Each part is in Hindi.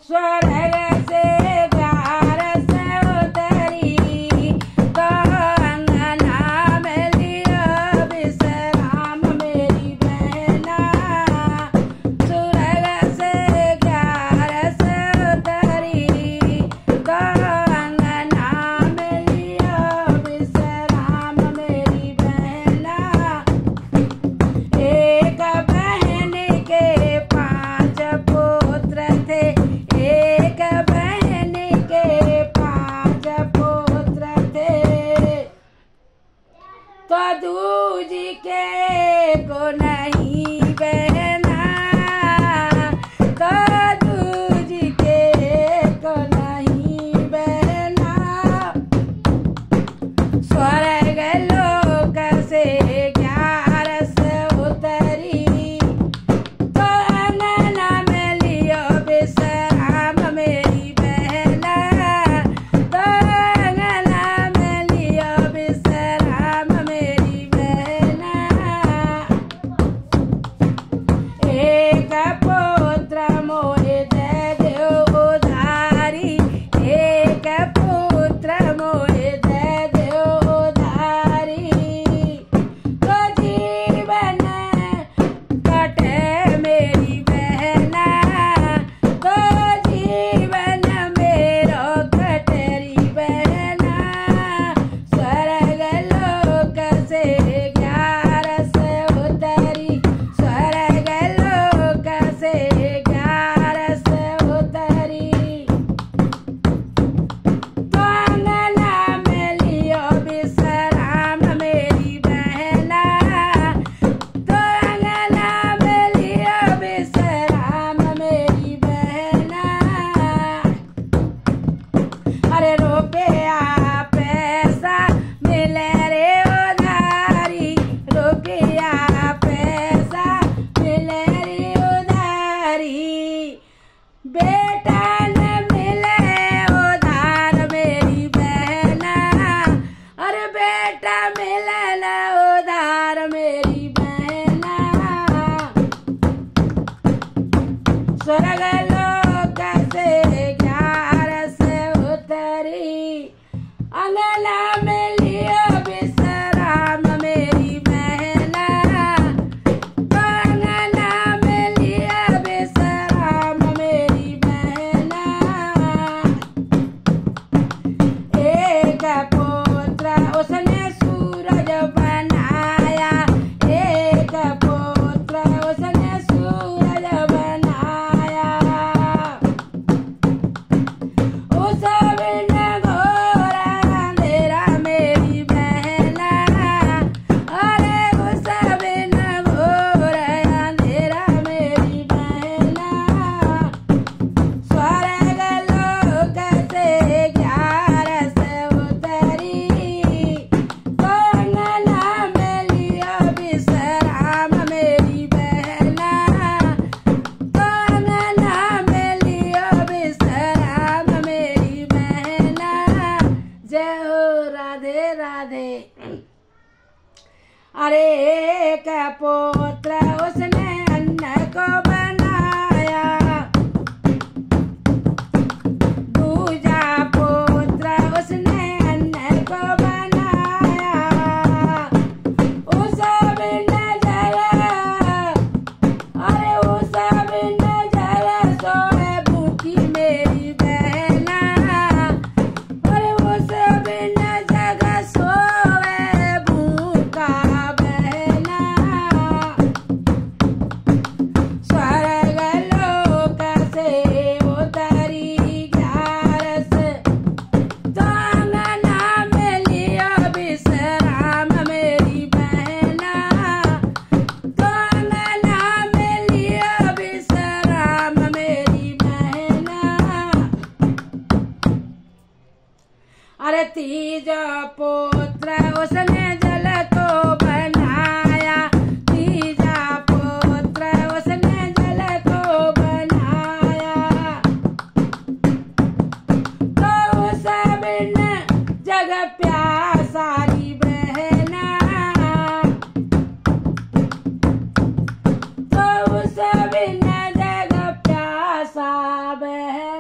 स्वर्ग से प्यार से उतरी तो अंगना में लिया विश्राम मेरी बहना। स्वर्ग से प्यार से उतरी तो अंगना में लिया विश्राम मेरी बहना। एक बहन के 5 पुत्र थे, एक बहन के 5 पुत्र थे, तो दूजी के को नहीं बहना, तो दूजी के को नहीं बहना। स्वर्ग लोक से 11 उतरी तो अंगना में लियो विश्राम मेरी बहना। तो अंगना में लियो विश्राम मेरी बहना। एक पुत्र मोहे दे दो उधारी, एक पुत्र मोहे दे दो उधारी, तो जीवन कटे मेरी बहना, तो जीवन मेरो कटेरी बहना। स्वर्ग लोक से 11 उतरी, स्वर्ग लोक से 11 उतरी तो अंगना में लियो विश्राम मेरी बहना। तो अंगना में लियो विश्राम मेरी बहना। अरे रुपया पैसा मिले रे उधारी, रुपया पैसा मिले रे उधारी, बेटा न मिले उधार मेरी बहना। अरे बेटा मिले न उधार मेरी बहना। स्वर्ग लोक से 11 उतरी अंगना में लियो विश्राम मेरी बहना। तो अंगना में लियो विश्राम मेरी बहना। एक पुत्र उसने सूरज बनाया, एक पुत्र उसने सूरज बनाया, उस बिन घोर अंधेरा मेरी बहना। अरे उस बिन घोर अंधेरा मेरी बहना। स्वर्ग लोक से 11 उतरी तो अंगना में लियो विश्राम मेरी बहना। तो अंगना में लियो विश्राम मेरी बहना। जय हो राधे राधे। अरे एक पुत्र उसने अन्न को बनाया, दूजा पुत्र उसने अन्न को बनाया, उस बिन जल, अरे उस बिन जल सोए भूखी मेरी बहना। अरे उस बिन जग सोए भूखा बहना। स्वर्ग लोक से उतरी 11 तो अंगना में लियो विश्राम मेरी बहना। तो अंगना में लियो विश्राम मेरी बहना। अरे तीजा पुत्र उसने जल को बनाया, तीजा पुत्र उसने जल को बनाया, तो उस बिन जग प्यासारी बहना। तो उस बिन जग प्यासा बहना।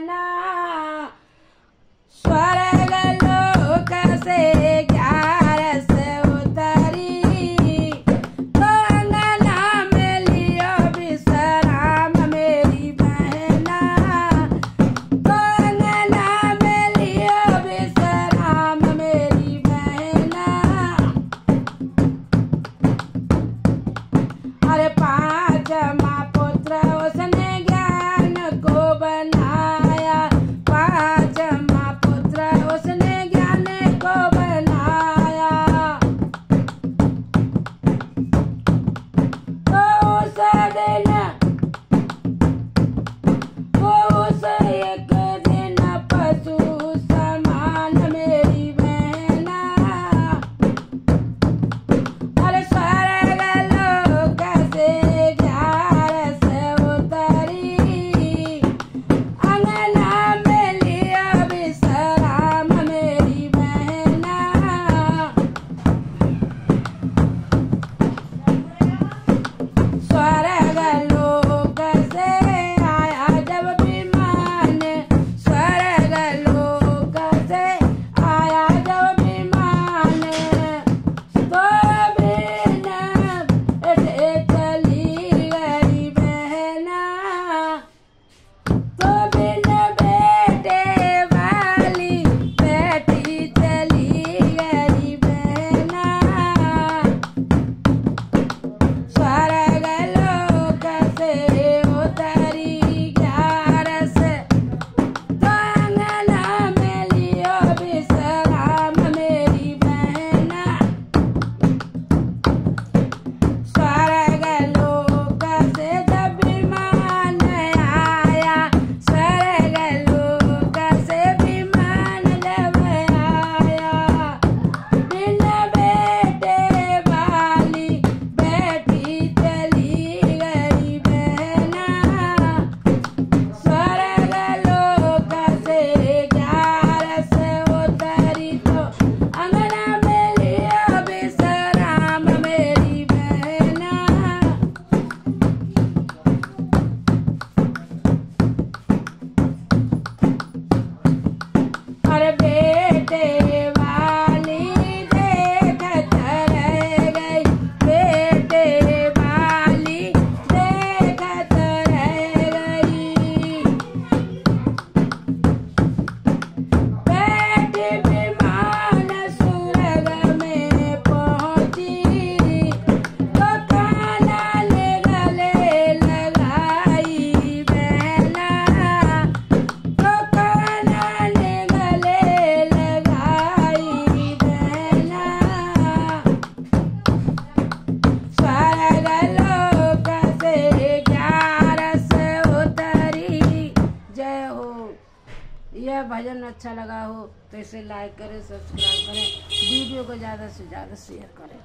भजन अच्छा लगा हो तो इसे लाइक करें, सब्सक्राइब करें, वीडियो को ज़्यादा से ज़्यादा शेयर करें।